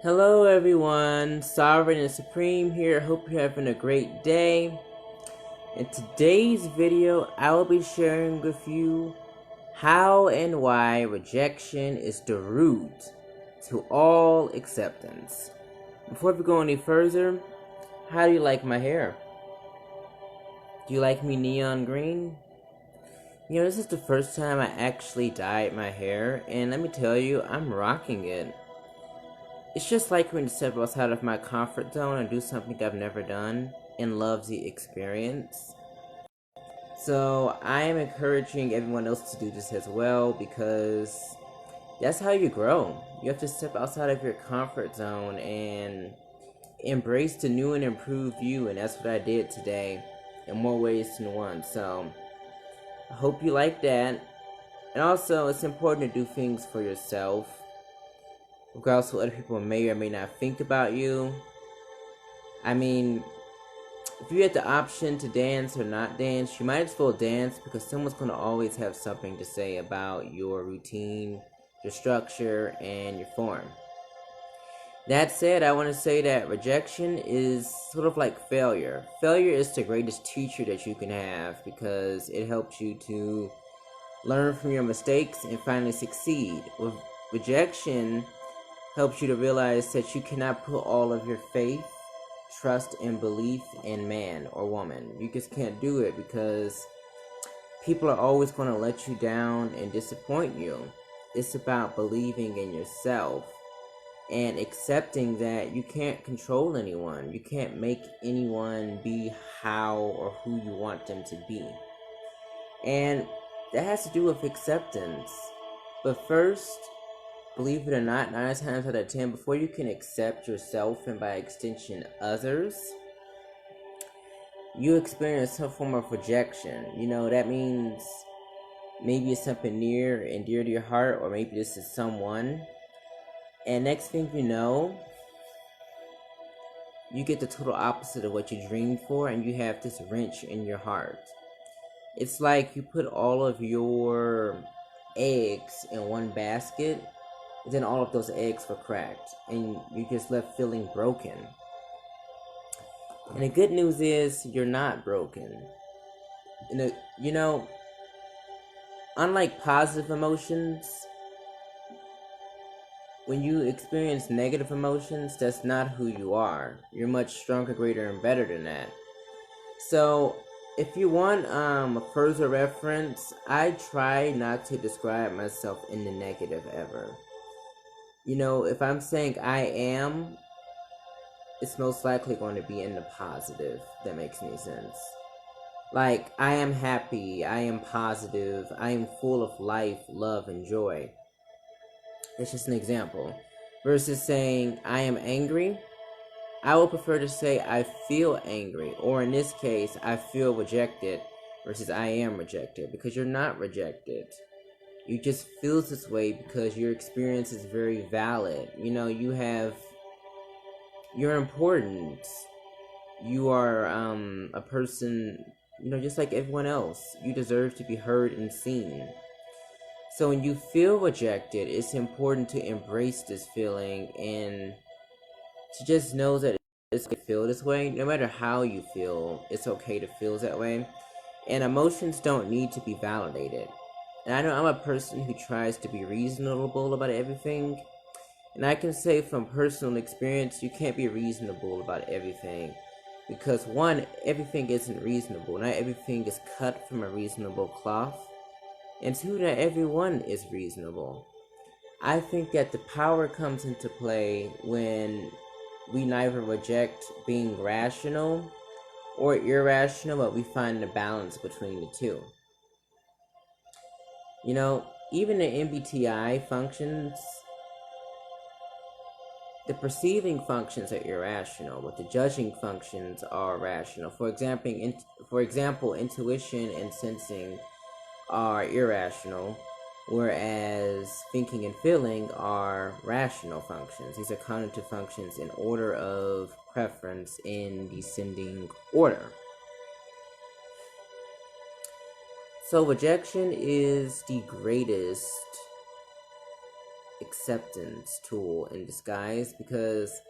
Hello everyone, Sovereign and Supreme here. Hope you're having a great day. In today's video, I will be sharing with you how and why rejection is the root to all acceptance. Before we go any further, how do you like my hair? Do you like me neon green? You know, this is the first time I actually dyed my hair, and let me tell you, I'm rocking it. It's just like when to step outside of my comfort zone and do something I've never done and love the experience. So I am encouraging everyone else to do this as well because that's how you grow. You have to step outside of your comfort zone and embrace the new and improved you, and that's what I did today in more ways than one. So I hope you like that. And also, it's important to do things for yourself regardless of what other people may or may not think about you. I mean, if you had the option to dance or not dance, you might as well dance because someone's going to always have something to say about your routine, your structure, and your form. That said, I want to say that rejection is sort of like failure. Failure is the greatest teacher that you can have because it helps you to learn from your mistakes and finally succeed. With rejection, helps you to realize that you cannot put all of your faith, trust, and belief in man or woman. You just can't do it because people are always going to let you down and disappoint you. It's about believing in yourself and accepting that you can't control anyone. You can't make anyone be how or who you want them to be. And that has to do with acceptance. But first, believe it or not, 9 times out of 10, before you can accept yourself and by extension others, you experience some form of rejection. You know, that means maybe it's something near and dear to your heart, or maybe this is someone. And next thing you know, you get the total opposite of what you dreamed for, and you have this wrench in your heart. It's like you put all of your eggs in one basket, then all of those eggs were cracked, and you just left feeling broken. And the good news is you're not broken. You know, unlike positive emotions, when you experience negative emotions, that's not who you are. You're much stronger, greater, and better than that. So, if you want a further reference, I try not to describe myself in the negative ever. You know, if I'm saying I am, it's most likely going to be in the positive. If that makes any sense. Like, I am happy, I am positive, I am full of life, love, and joy. That's just an example. Versus saying I am angry, I would prefer to say I feel angry, or in this case, I feel rejected, versus I am rejected, because you're not rejected. You just feel this way because your experience is very valid. You know, you're important. You are a person, you know, just like everyone else. You deserve to be heard and seen. So when you feel rejected, it's important to embrace this feeling and to just know that it's okay to feel this way. No matter how you feel, it's okay to feel that way. And emotions don't need to be validated. And I know I'm a person who tries to be reasonable about everything. And I can say from personal experience, you can't be reasonable about everything. Because one, everything isn't reasonable. Not everything is cut from a reasonable cloth. And two, not everyone is reasonable. I think that the power comes into play when we neither reject being rational or irrational, but we find the balance between the two. You know, even the MBTI functions, the perceiving functions are irrational, but the judging functions are rational. For example, intuition and sensing are irrational, whereas thinking and feeling are rational functions. These are cognitive functions in order of preference in descending order. So rejection is the greatest acceptance tool in disguise, because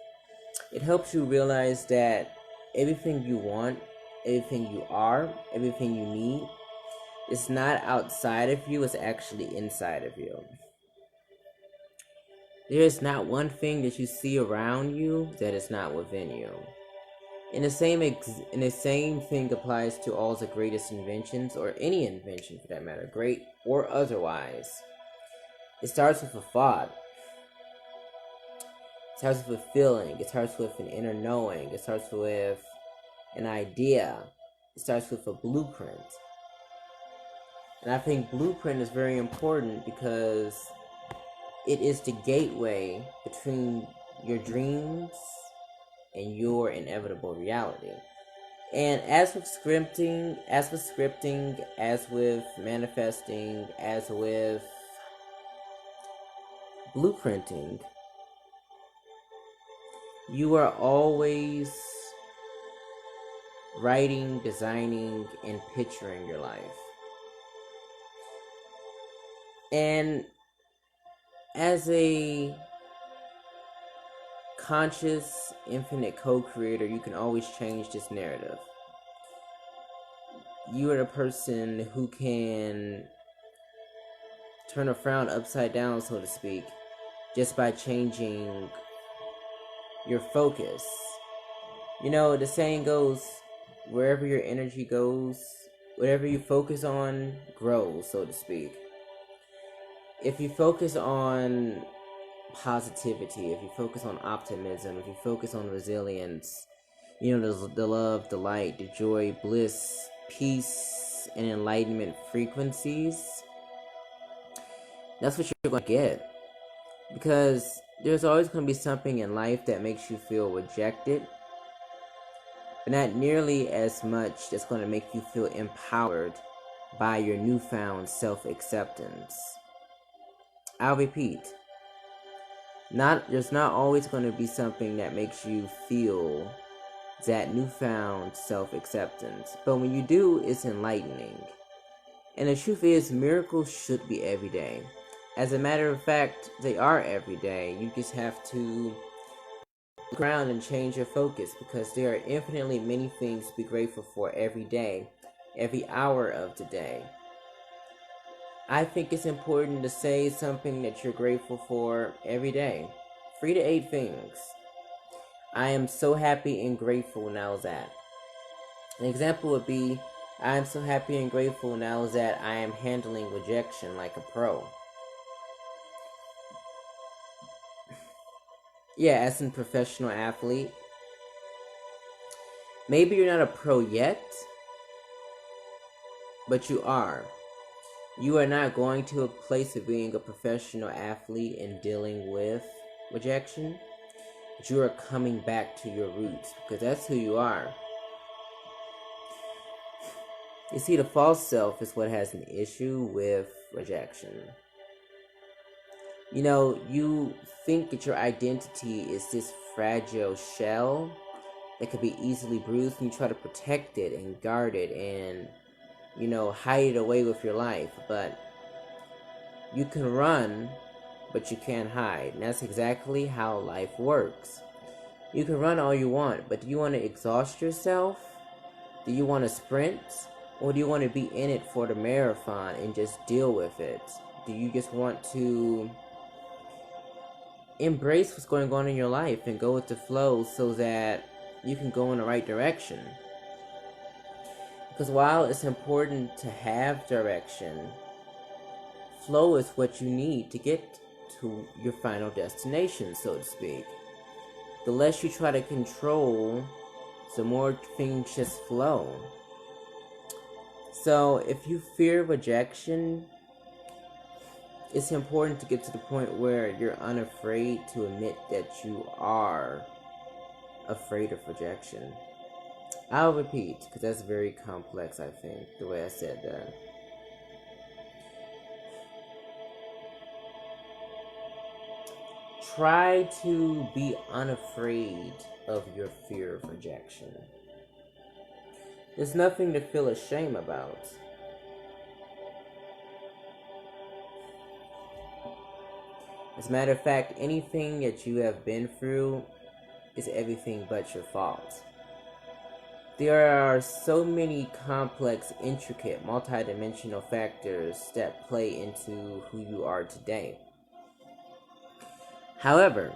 it helps you realize that everything you want, everything you are, everything you need is not outside of you, it's actually inside of you. There is not one thing that you see around you that is not within you. And the same thing applies to all the greatest inventions, or any invention for that matter, great or otherwise. It starts with a thought. It starts with a feeling. It starts with an inner knowing. It starts with an idea. It starts with a blueprint. And I think blueprint is very important because it is the gateway between your dreams and your inevitable reality. And as with scripting, as with manifesting, as with blueprinting, you are always writing, designing, and picturing your life. And as a conscious, infinite co-creator, you can always change this narrative. You are the person who can turn a frown upside down, so to speak, just by changing your focus. You know, the saying goes, wherever your energy goes, whatever you focus on grows, so to speak. If you focus on positivity, if you focus on optimism, if you focus on resilience, you know, the love, the light, the joy, bliss, peace, and enlightenment frequencies, that's what you're going to get. Because there's always going to be something in life that makes you feel rejected, but not nearly as much that's going to make you feel empowered by your newfound self-acceptance. I'll repeat. There's not always going to be something that makes you feel that newfound self-acceptance. But when you do, it's enlightening. And the truth is, miracles should be every day. As a matter of fact, they are every day. You just have to look around and change your focus, because there are infinitely many things to be grateful for every day, every hour of the day. I think it's important to say something that you're grateful for every day. 3 to 8 things. I am so happy and grateful now that. An example would be, I am so happy and grateful now that I am handling rejection like a pro. Yeah, as a professional athlete. Maybe you're not a pro yet, but you are. You are not going to a place of being a professional athlete and dealing with rejection, but you are coming back to your roots, because that's who you are. You see, the false self is what has an issue with rejection. You know, you think that your identity is this fragile shell that could be easily bruised, and you try to protect it and guard it and, you know, hide it away with your life. But you can run, but you can't hide. And that's exactly how life works. You can run all you want, but do you want to exhaust yourself? Do you want to sprint? Or do you want to be in it for the marathon and just deal with it? Do you just want to embrace what's going on in your life and go with the flow so that you can go in the right direction? Because while it's important to have direction, flow is what you need to get to your final destination, so to speak. The less you try to control, the more things just flow. So if you fear rejection, it's important to get to the point where you're unafraid to admit that you are afraid of rejection. I'll repeat, because that's very complex, I think, the way I said that. Try to be unafraid of your fear of rejection. There's nothing to feel ashamed about. As a matter of fact, anything that you have been through is everything but your fault. There are so many complex, intricate, multidimensional factors that play into who you are today. However,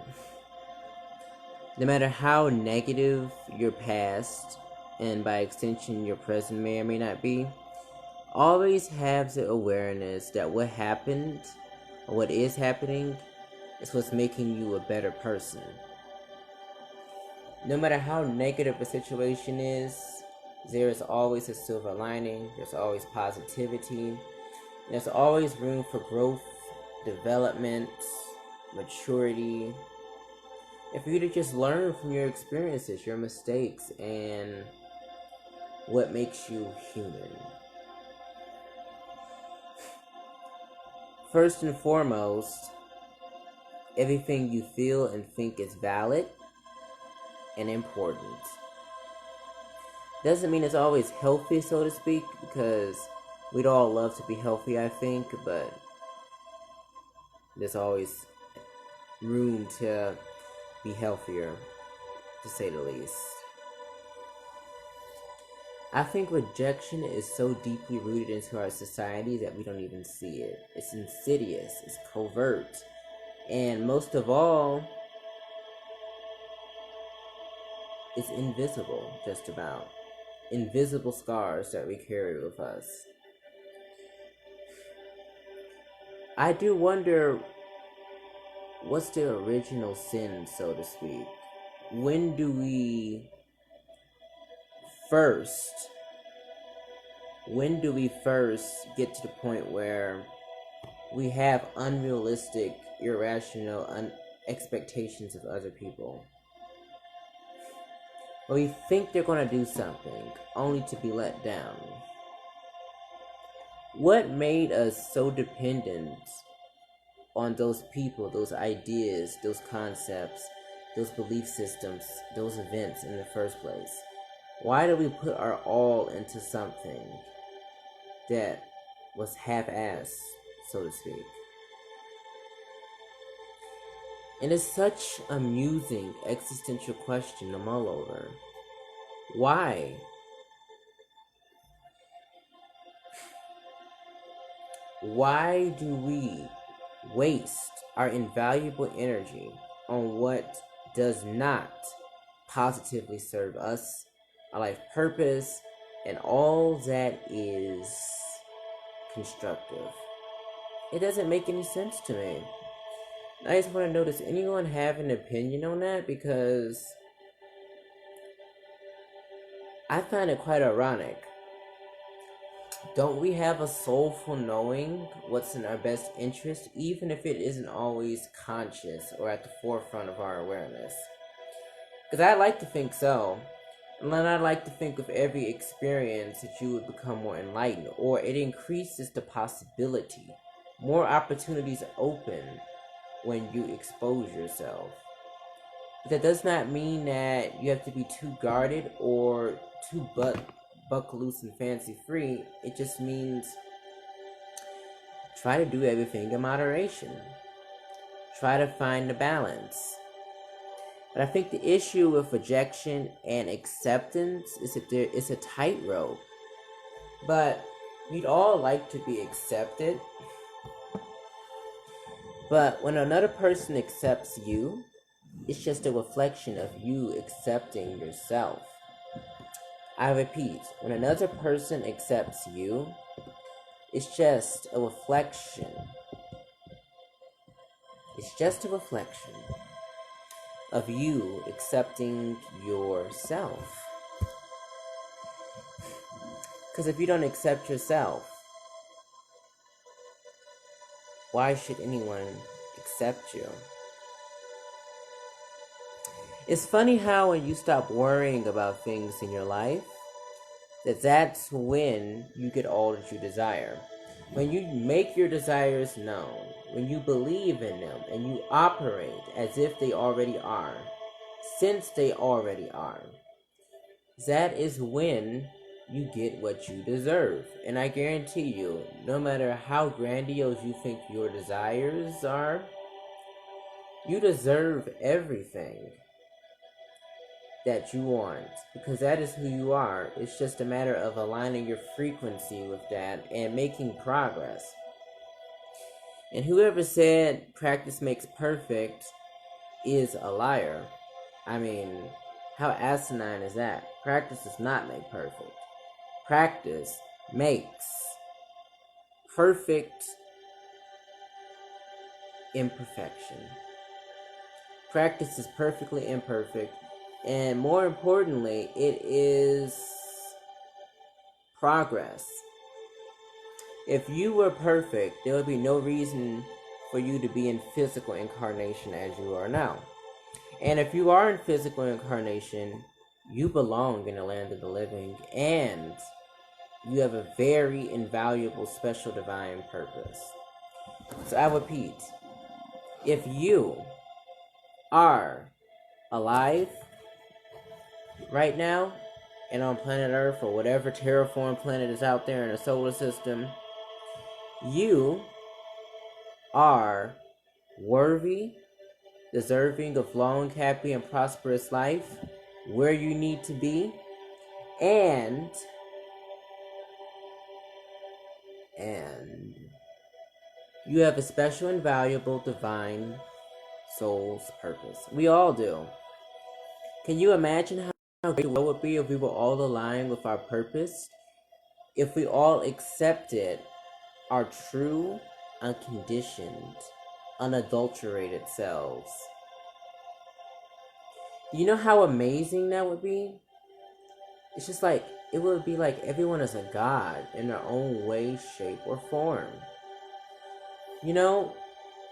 no matter how negative your past, and by extension your present may or may not be, always have the awareness that what happened, or what is happening, is what's making you a better person. No matter how negative a situation is, there is always a silver lining, there's always positivity, there's always room for growth, development, maturity, and for you to just learn from your experiences, your mistakes, and what makes you human. First and foremost, everything you feel and think is valid and important. Doesn't mean it's always healthy, so to speak, because we'd all love to be healthy, I think, but there's always room to be healthier, to say the least. I think rejection is so deeply rooted into our society that we don't even see it. It's insidious, it's covert, and most of all, it's invisible, just about. Invisible scars that we carry with us. I do wonder, what's the original sin, so to speak? When do we first get to the point where we have unrealistic, irrational expectations of other people? Or we think they're going to do something, only to be let down. What made us so dependent on those people, those ideas, those concepts, those belief systems, those events in the first place? Why did we put our all into something that was half-assed, so to speak? And it's such a musing, existential question to mull over. Why? Why do we waste our invaluable energy on what does not positively serve us, our life purpose, and all that is constructive? It doesn't make any sense to me. I just want to know, does anyone have an opinion on that? Because I find it quite ironic. Don't we have a soulful knowing what's in our best interest, even if it isn't always conscious or at the forefront of our awareness? Because I like to think so. And then I like to think with every experience that you would become more enlightened, or it increases the possibility. More opportunities open when you expose yourself. But that does not mean that you have to be too guarded or too buck loose and fancy free. It just means try to do everything in moderation. Try to find the balance. But I think the issue with rejection and acceptance is that it's a tightrope. But we'd all like to be accepted. But when another person accepts you, it's just a reflection of you accepting yourself. I repeat, when another person accepts you, it's just a reflection. It's just a reflection of you accepting yourself. Because if you don't accept yourself, why should anyone accept you? It's funny how when you stop worrying about things in your life, that's when you get all that you desire. When you make your desires known, when you believe in them, and you operate as if they already are, since they already are, that is when you get what you deserve. And I guarantee you, no matter how grandiose you think your desires are, You deserve everything that you want because that is who you are. It's just a matter of aligning your frequency with that and making progress. And whoever said practice makes perfect is a liar. I mean, how asinine is that? Practice does not make perfect. Practice makes perfect imperfection. Practice is perfectly imperfect, and more importantly, it is progress. If you were perfect, there would be no reason for you to be in physical incarnation as you are now. And if you are in physical incarnation, you belong in the land of the living, and you have a very invaluable, special, divine purpose. So I repeat, if you are alive right now and on planet Earth or whatever terraform planet is out there in the solar system, you are worthy, deserving of long, happy, and prosperous life, where you need to be, and you have a special and valuable divine soul's purpose. We all do. Can you imagine how great the world would be if we were all aligned with our purpose? If we all accepted our true, unconditioned, unadulterated selves. Do you know how amazing that would be? It's just like, it would be like everyone is a god in their own way, shape, or form. You know,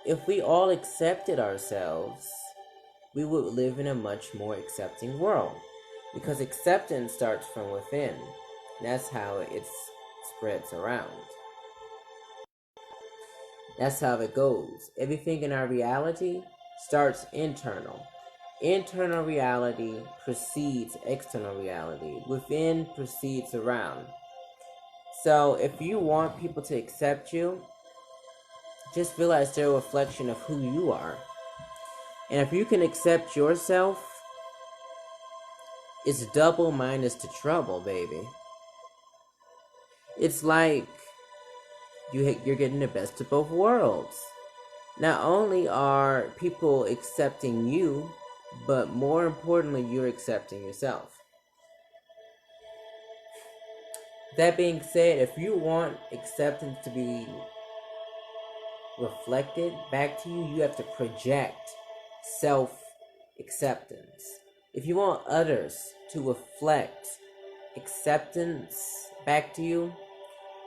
if we all accepted ourselves, we would live in a much more accepting world. Because acceptance starts from within. That's how it spreads around. That's how it goes. Everything in our reality starts internal. Internal reality precedes external reality. Within precedes around. So if you want people to accept you, just realize they're a reflection of who you are. And if you can accept yourself, it's double minus the trouble, baby. It's like you're getting the best of both worlds. Not only are people accepting you, but more importantly, you're accepting yourself. That being said, if you want acceptance to be reflected back to you, you have to project self-acceptance. If you want others to reflect acceptance back to you,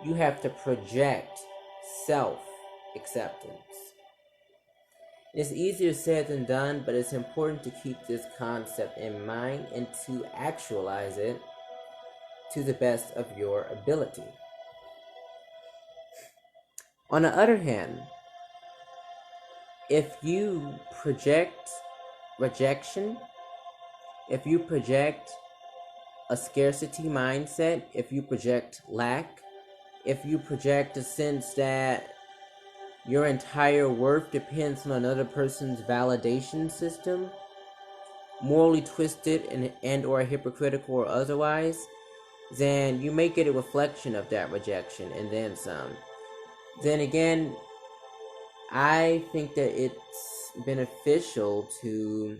you have to project self-acceptance. It's easier said than done, but it's important to keep this concept in mind and to actualize it to the best of your ability. On the other hand, if you project rejection, if you project a scarcity mindset, if you project lack, if you project a sense that your entire worth depends on another person's validation system, morally twisted and or hypocritical or otherwise, then you make it a reflection of that rejection and then some. Then again, I think that it's beneficial to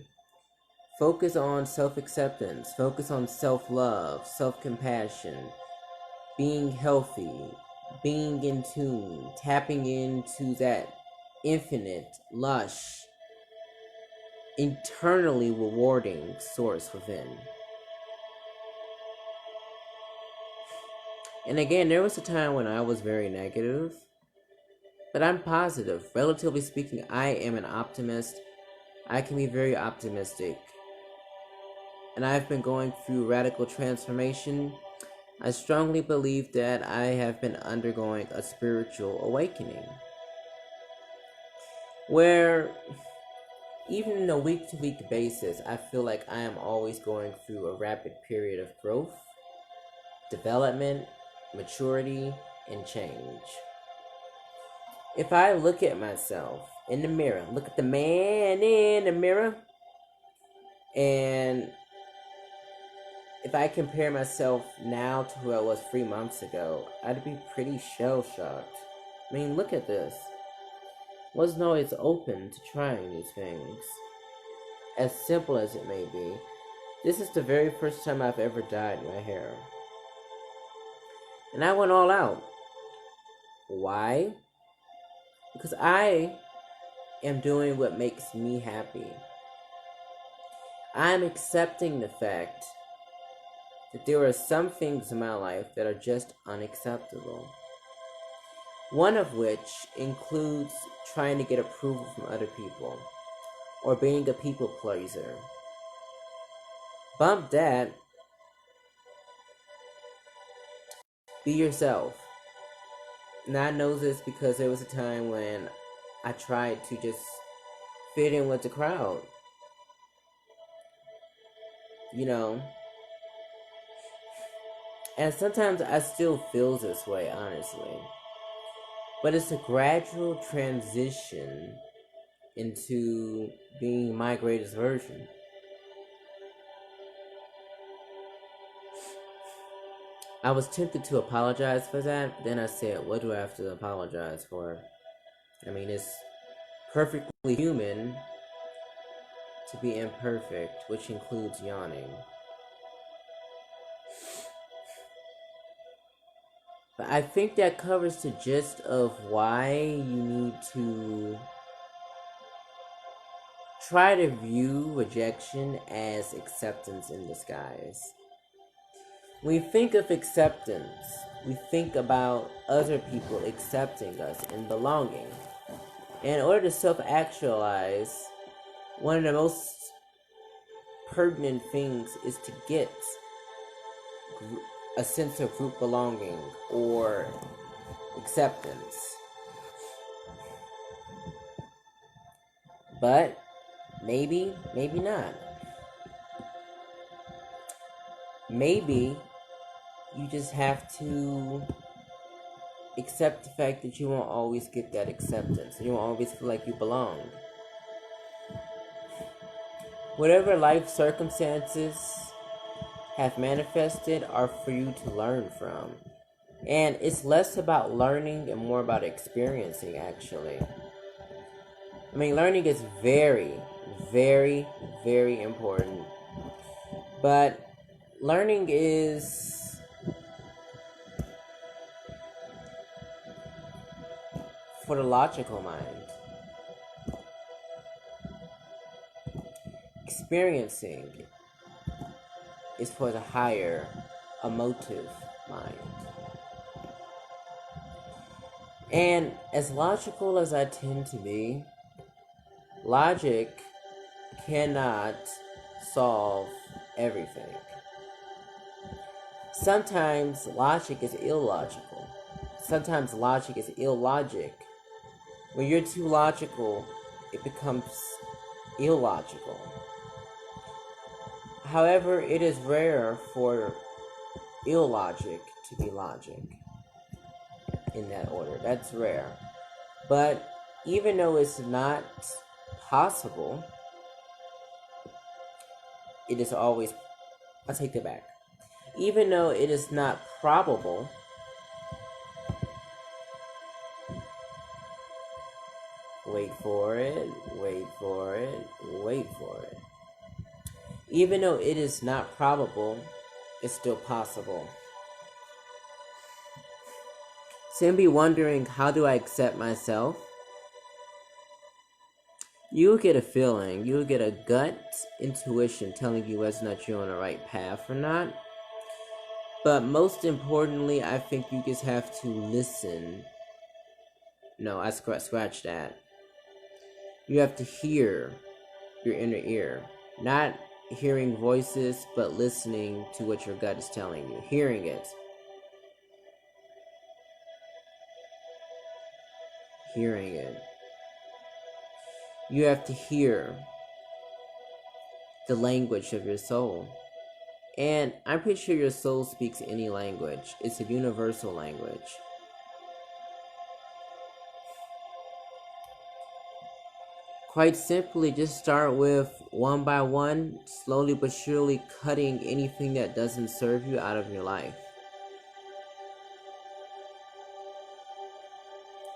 focus on self-acceptance, focus on self-love, self-compassion, being healthy, being in tune, tapping into that infinite, lush, internally rewarding source within. And again, there was a time when I was very negative, but I'm positive. Relatively speaking, I am an optimist. I can be very optimistic. And I've been going through radical transformation. I strongly believe that I have been undergoing a spiritual awakening, where even on a week-to-week basis, I feel like I am always going through a rapid period of growth, development, maturity, and change. If I look at myself in the mirror, look at the man in the mirror, and if I compare myself now to who I was 3 months ago, I'd be pretty shell shocked. I mean, look at this. Wasn't always open to trying these things. As simple as it may be, this is the very first time I've ever dyed my hair. And I went all out. Why? Because I am doing what makes me happy. I'm accepting the fact that there are some things in my life that are just unacceptable. One of which includes trying to get approval from other people, or being a people pleaser. Bump that. Be yourself. And I know this because there was a time when I tried to just fit in with the crowd. You know? And sometimes I still feel this way, honestly. But it's a gradual transition into being my greatest version. I was tempted to apologize for that, but then I said, what do I have to apologize for? I mean, it's perfectly human to be imperfect, which includes yawning. But I think that covers the gist of why you need to try to view rejection as acceptance in disguise. When we think of acceptance, we think about other people accepting us and belonging. And in order to self-actualize, one of the most pertinent things is to get a sense of group belonging or acceptance. But maybe not. Maybe you just have to accept the fact that you won't always get that acceptance. You won't always feel like you belong. Whatever life circumstances have manifested are for you to learn from. And it's less about learning and more about experiencing, actually. I mean, learning is very, very, very important. But learning is for the logical mind. Experiencing is for the higher emotive mind. And as logical as I tend to be, logic cannot solve everything. Sometimes logic is illogical. Sometimes logic is illogic. When you're too logical, it becomes illogical. However, it is rare for illogic to be logic in that order. That's rare. But even though it's not possible, it is always, I take that back. Even though it is not probable, wait for it, wait for it, wait for it. Even though it is not probable, it's still possible. So you'll be wondering, how do I accept myself? You'll get a feeling, you'll get a gut intuition telling you whether or not you're on the right path or not. But most importantly, I think you just have to listen. No, I scratch that. You have to hear your inner ear. Not hearing voices, but listening to what your gut is telling you. Hearing it. Hearing it. You have to hear the language of your soul. And I'm pretty sure your soul speaks any language. It's a universal language. Quite simply, just start with one by one, slowly but surely cutting anything that doesn't serve you out of your life.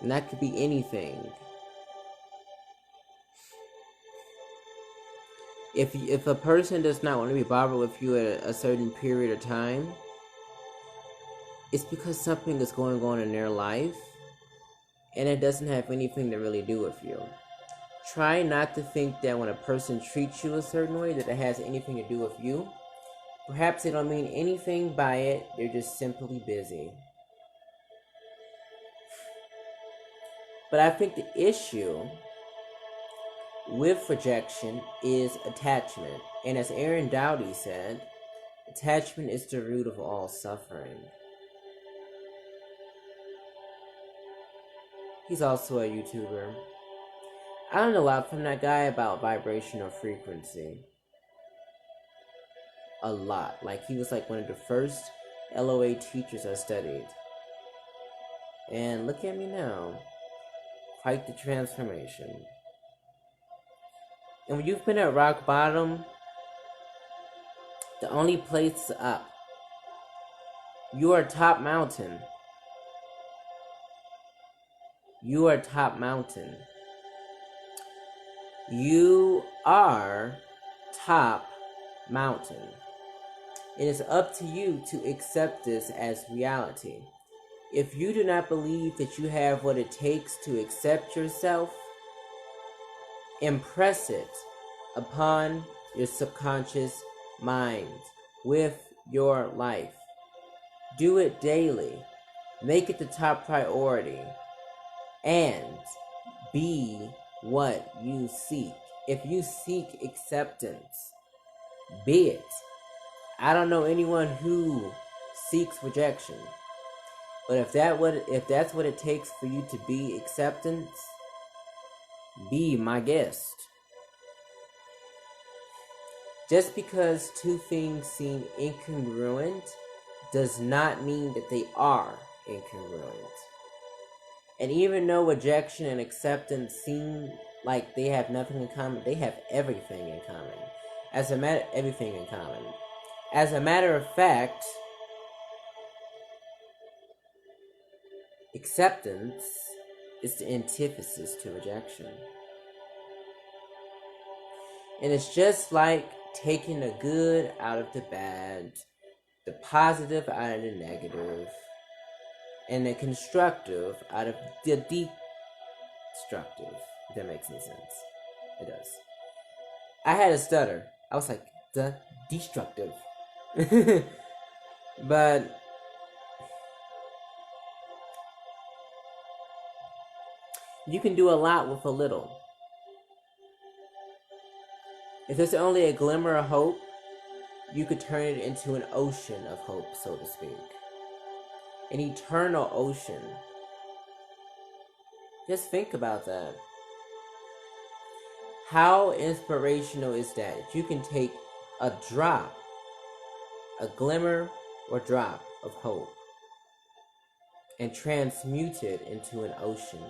And that could be anything. If a person does not want to be bothered with you at a certain period of time, it's because something is going on in their life, and it doesn't have anything to really do with you. Try not to think that when a person treats you a certain way that it has anything to do with you. Perhaps they don't mean anything by it, they're just simply busy. But I think the issue with rejection is attachment. And as Aaron Doughty said, attachment is the root of all suffering. He's also a YouTuber. I learned a lot from that guy about vibrational frequency. A lot. Like, he was like one of the first LOA teachers I studied. And look at me now. Quite the transformation. And when you've been at rock bottom, the only place up. You are top mountain. You are top mountain. You are top mountain. It is up to you to accept this as reality. If you do not believe that you have what it takes to accept yourself, impress it upon your subconscious mind with your life. Do it daily. Make it the top priority. And be what you seek. If you seek acceptance, be it. I don't know anyone who seeks rejection. But if that's what it takes for you to be acceptance, be my guest. Just because two things seem incongruent does not mean that they are incongruent. And even though rejection and acceptance seem like they have nothing in common, they have everything in common. Everything in common. As a matter of fact, acceptance is the antithesis to rejection. And it's just like taking the good out of the bad, the positive out of the negative, and the constructive out of the destructive. If that makes any sense. It does. I had a stutter. I was like, the destructive. But you can do a lot with a little. If there's only a glimmer of hope, you could turn it into an ocean of hope, so to speak. An eternal ocean. Just think about that. How inspirational is that? You can take a drop, a glimmer or drop of hope, and transmute it into an ocean.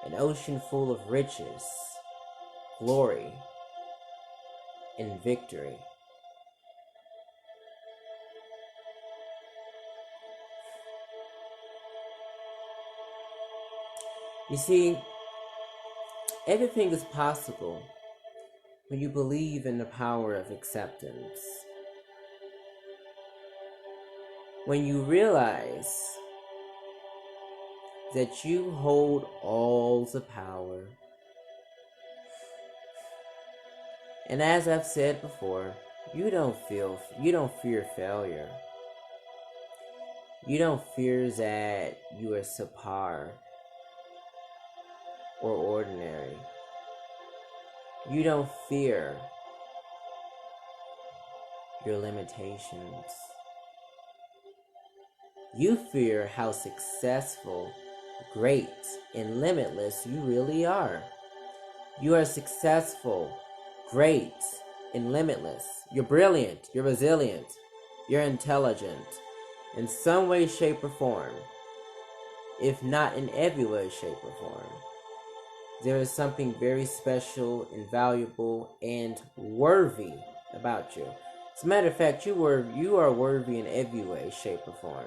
An ocean full of riches, glory, and victory. You see, everything is possible when you believe in the power of acceptance. When you realize that you hold all the power. And as I've said before, you don't fear failure. You don't fear that you are subpar or ordinary. You don't fear your limitations. You fear how successful, great, and limitless you really are. You are successful, great, and limitless. You're brilliant, you're resilient, you're intelligent, in some way, shape, or form. If not in every way, shape, or form. There is something very special and valuable and worthy about you. As a matter of fact, you are worthy in every way, shape, or form.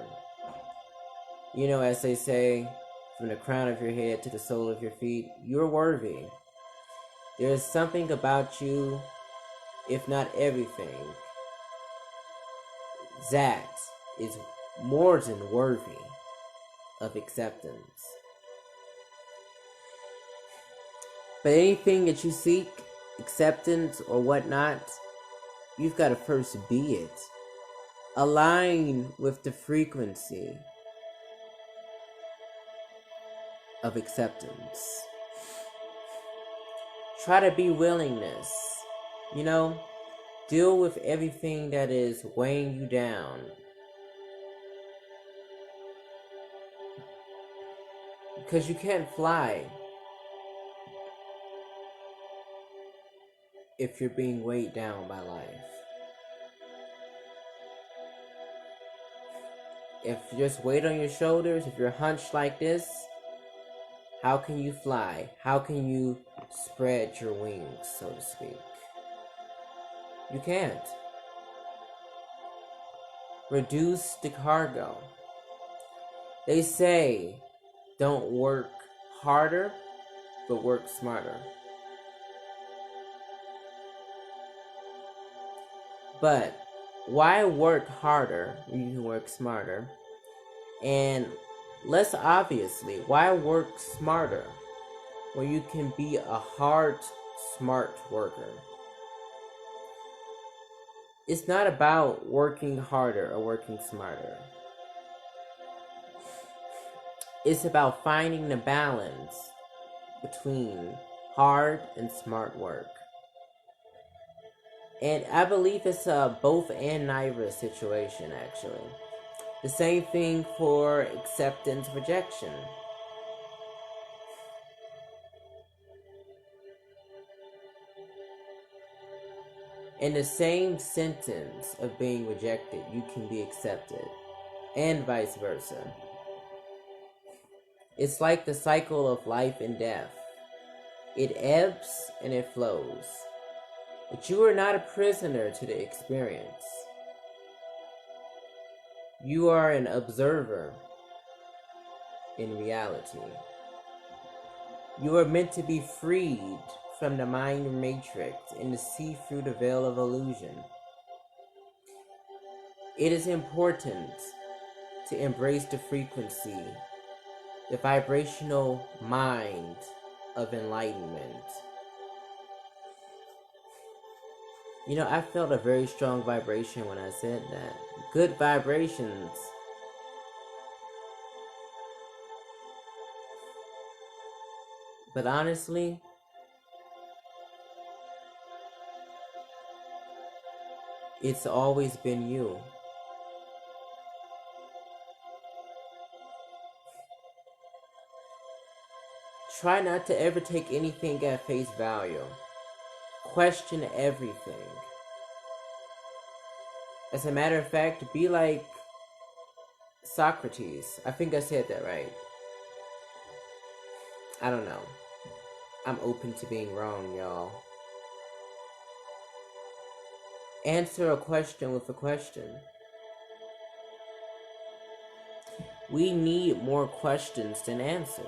You know, as they say, from the crown of your head to the sole of your feet, you're worthy. There is something about you, if not everything, that is more than worthy of acceptance. But anything that you seek, acceptance or whatnot, you've got to first be it. Align with the frequency of acceptance. Try to be willingness. You know, deal with everything that is weighing you down. Because you can't fly if you're being weighed down by life. If you just weight on your shoulders, if you're hunched like this, how can you fly? How can you spread your wings, so to speak? You can't. Reduce the cargo. They say, don't work harder, but work smarter. But why work harder when you can work smarter? And less obviously, why work smarter when you can be a hard, smart worker? It's not about working harder or working smarter. It's about finding the balance between hard and smart work. And I believe it's a both and neither situation, actually. The same thing for acceptance, rejection. In the same sentence of being rejected, you can be accepted, and vice versa. It's like the cycle of life and death. It ebbs and it flows. But you are not a prisoner to the experience. You are an observer in reality. You are meant to be freed from the mind matrix and to see through the veil of illusion. It is important to embrace the frequency, the vibrational mind of enlightenment. You know, I felt a very strong vibration when I said that. Good vibrations. But honestly, it's always been you. Try not to ever take anything at face value. Question everything. As a matter of fact, be like Socrates. I think I said that right. I don't know. I'm open to being wrong, y'all. Answer a question with a question. We need more questions than answers.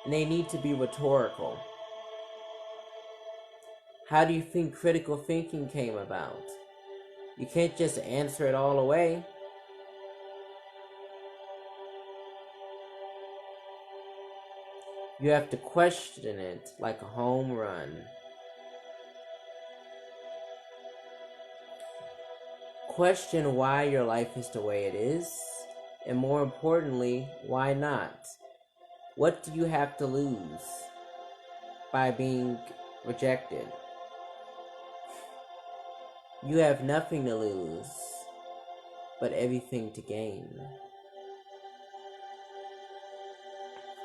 And they need to be rhetorical. How do you think critical thinking came about? You can't just answer it all away. You have to question it like a home run. Question why your life is the way it is, and more importantly, why not? What do you have to lose by being rejected? You have nothing to lose, but everything to gain.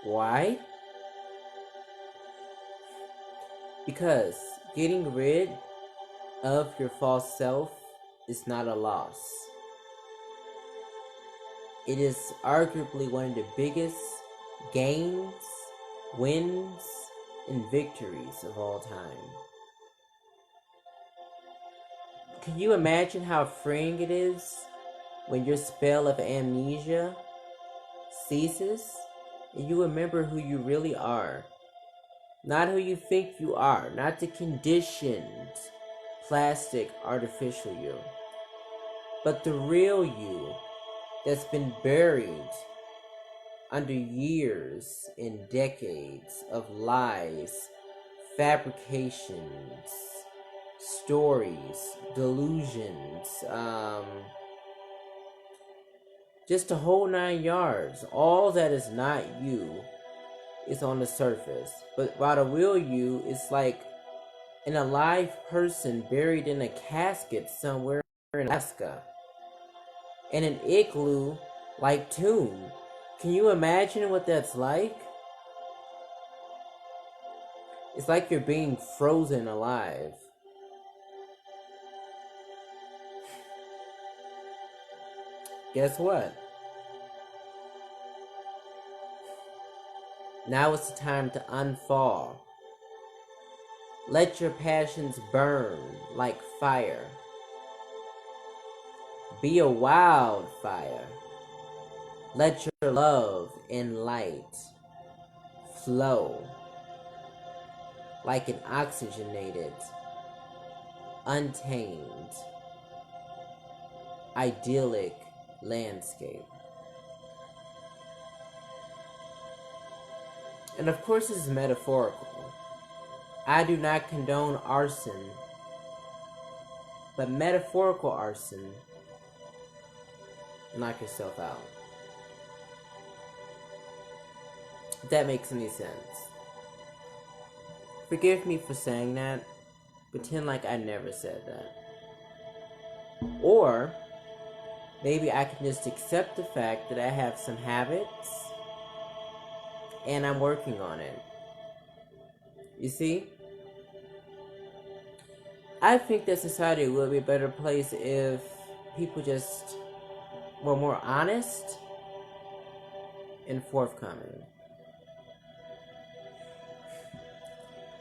Why? Because getting rid of your false self is not a loss. It is arguably one of the biggest gains, wins, and victories of all time. Can you imagine how freeing it is when your spell of amnesia ceases and you remember who you really are? Not who you think you are, not the conditioned, plastic, artificial you, but the real you that's been buried under years and decades of lies, fabrications, stories, delusions, just the whole 9 yards. All that is not you is on the surface. But while the real you is like an alive person buried in a casket somewhere in Alaska, in an igloo like tomb. Can you imagine what that's like? It's like you're being frozen alive. Guess what? Now it's the time to unfall. Let your passions burn like fire. Be a wildfire. Let your love and light flow like an oxygenated, untamed, idyllic landscape. And of course, this is metaphorical. I do not condone arson, but metaphorical arson, knock yourself out. If that makes any sense. Forgive me for saying that. Pretend like I never said that. Or maybe I can just accept the fact that I have some habits and I'm working on it. You see? I think that society would be a better place if people just were more honest and forthcoming.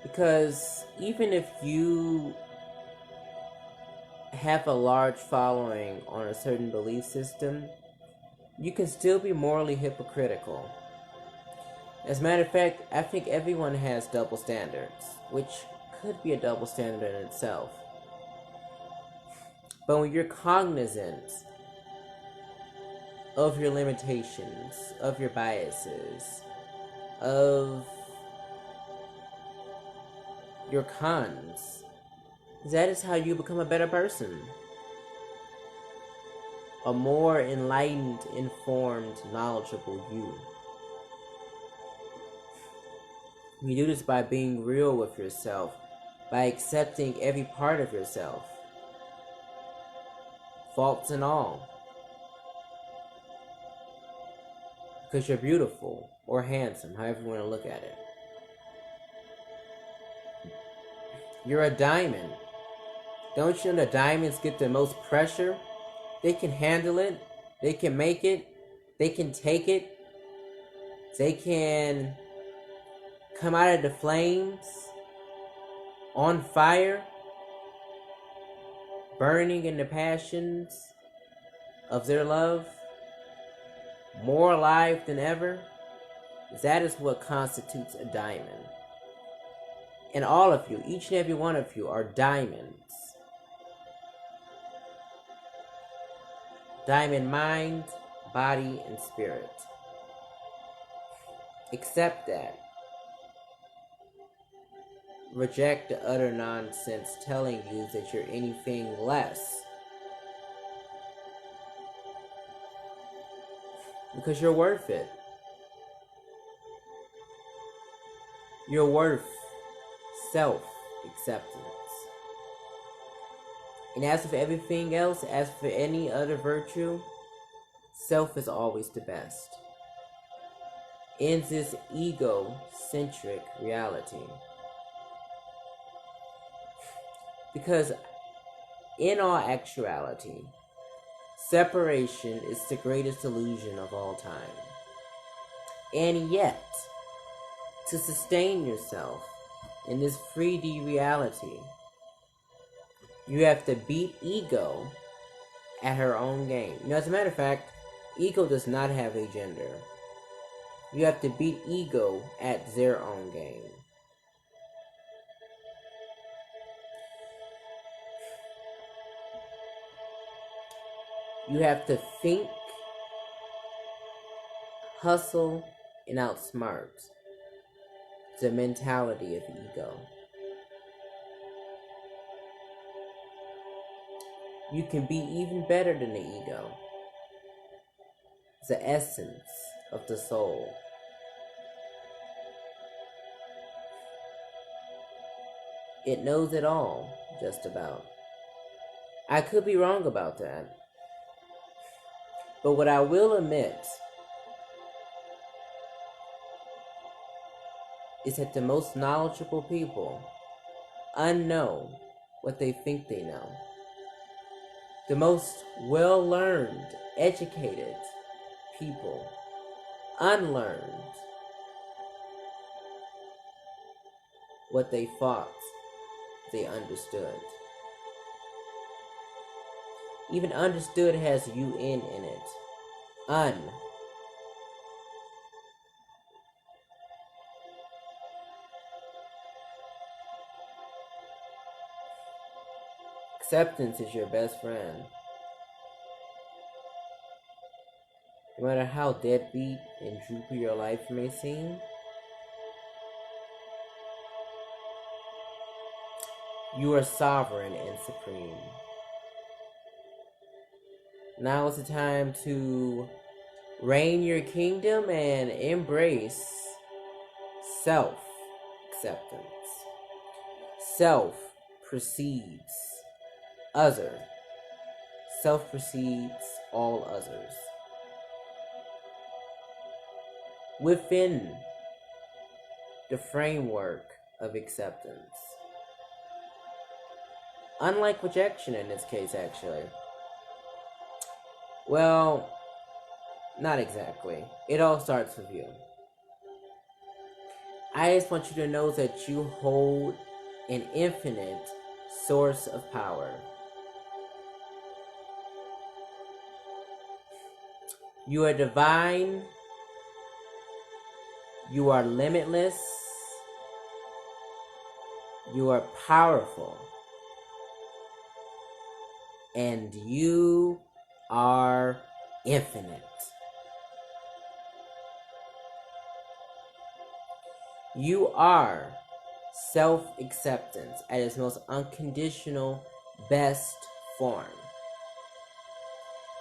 Because even if you have a large following on a certain belief system, you can still be morally hypocritical. As a matter of fact, I think everyone has double standards, which could be a double standard in itself. But when you're cognizant of your limitations, of your biases, of your cons, that is how you become a better person. A more enlightened, informed, knowledgeable you. You do this by being real with yourself, by accepting every part of yourself, faults and all. Because you're beautiful or handsome, however you want to look at it. You're a diamond. Don't you know the diamonds get the most pressure? They can handle it. They can make it. They can take it. They can come out of the flames on fire, burning in the passions of their love, more alive than ever. That is what constitutes a diamond. And all of you, each and every one of you, are diamonds. Diamond mind, body, and spirit. Accept that. Reject the utter nonsense telling you that you're anything less. Because you're worth it. You're worth self-acceptance. And as for everything else, as for any other virtue, self is always the best. Ends this egocentric reality. Because in all actuality, separation is the greatest illusion of all time. And yet, to sustain yourself, in this 3D reality. You have to beat ego at her own game. You know, as a matter of fact, ego does not have a gender. You have to beat ego at their own game. You have to think, hustle, and outsmart the mentality of ego. You can be even better than the ego. The essence of the soul. It knows it all, just about. I could be wrong about that. But what I will admit is that the most knowledgeable people unknow what they think they know. The most well-learned, educated people unlearned what they thought they understood. Even understood has UN in it. Un. Acceptance is your best friend. No matter how deadbeat and droopy your life may seem, you are sovereign and supreme. Now is the time to reign your kingdom and embrace self-acceptance. Self precedes other. Self precedes all others. Within the framework of acceptance. Unlike rejection in this case, actually. Well, not exactly. It all starts with you. I just want you to know that you hold an infinite source of power. You are divine. You are limitless. You are powerful. And you are infinite. You are self-acceptance at its most unconditional, best form.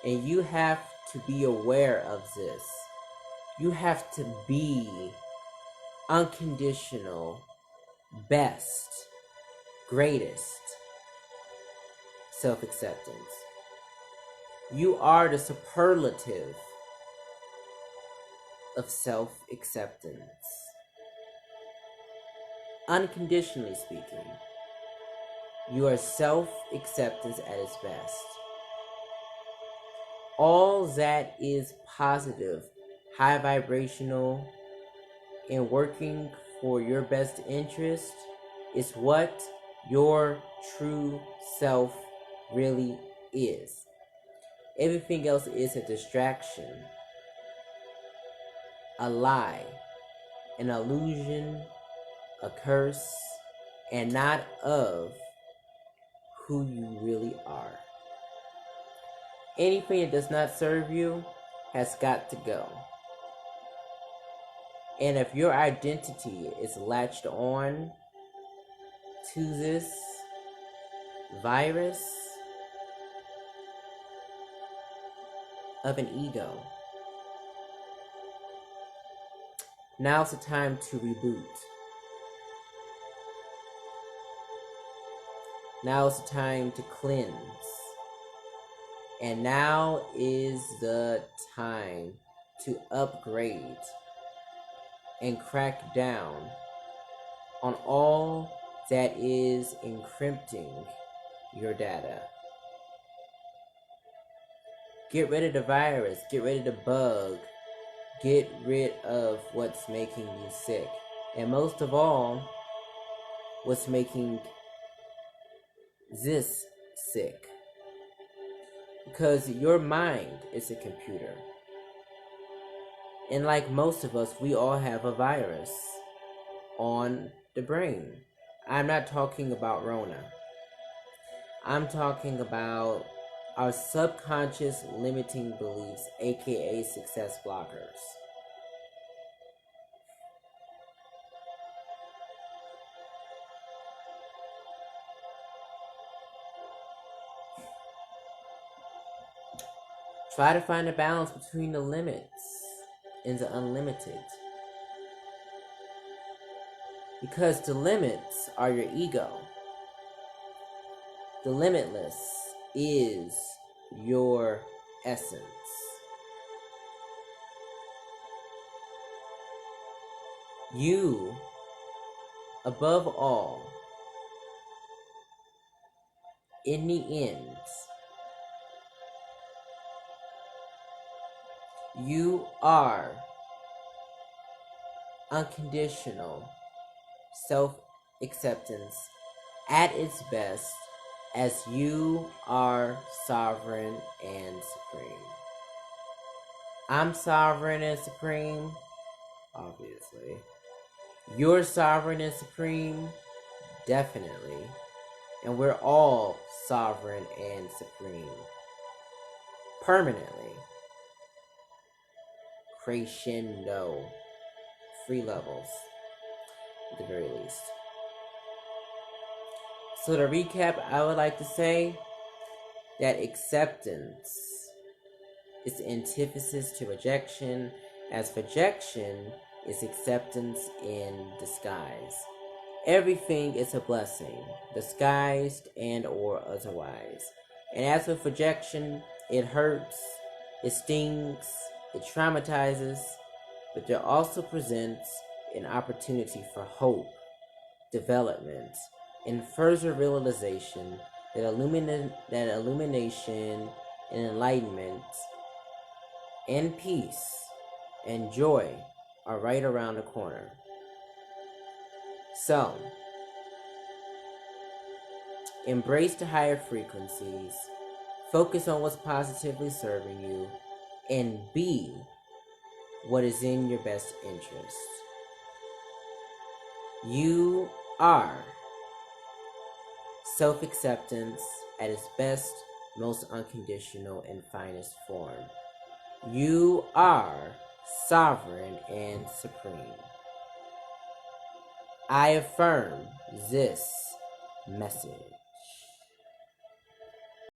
And you have to be aware of this. You have to be unconditional, best, greatest self-acceptance. You are the superlative of self-acceptance. Unconditionally speaking, you are self-acceptance at its best. All that is positive, high vibrational, and working for your best interest is what your true self really is. Everything else is a distraction, a lie, an illusion, a curse, and not of who you really are. Anything that does not serve you has got to go. And if your identity is latched on to this virus of an ego, now's the time to reboot. Now's the time to cleanse. And now is the time to upgrade and crack down on all that is encrypting your data. Get rid of the virus, get rid of the bug, get rid of what's making you sick. And most of all, what's making this sick. Because your mind is a computer. And like most of us, we all have a virus on the brain. I'm not talking about Rona. I'm talking about our subconscious limiting beliefs, aka success blockers. Try to find a balance between the limits and the unlimited. Because the limits are your ego. The limitless is your essence. You, above all, in the end, you are unconditional self-acceptance at its best, as you are sovereign and supreme. I'm sovereign and supreme, obviously. You're sovereign and supreme, definitely. And we're all sovereign and supreme, permanently. Crescendo. 3 levels, at the very least. So to recap, I would like to say that acceptance is the antithesis to rejection, as rejection is acceptance in disguise. Everything is a blessing, disguised and or otherwise. And as with rejection, it hurts, it stings, it traumatizes, but it also presents an opportunity for hope, development, and further realization that illumination and enlightenment and peace and joy are right around the corner. So, embrace the higher frequencies, focus on what's positively serving you, and be what is in your best interest. You are self-acceptance at its best, most unconditional, and finest form. You are sovereign and supreme. I affirm this message.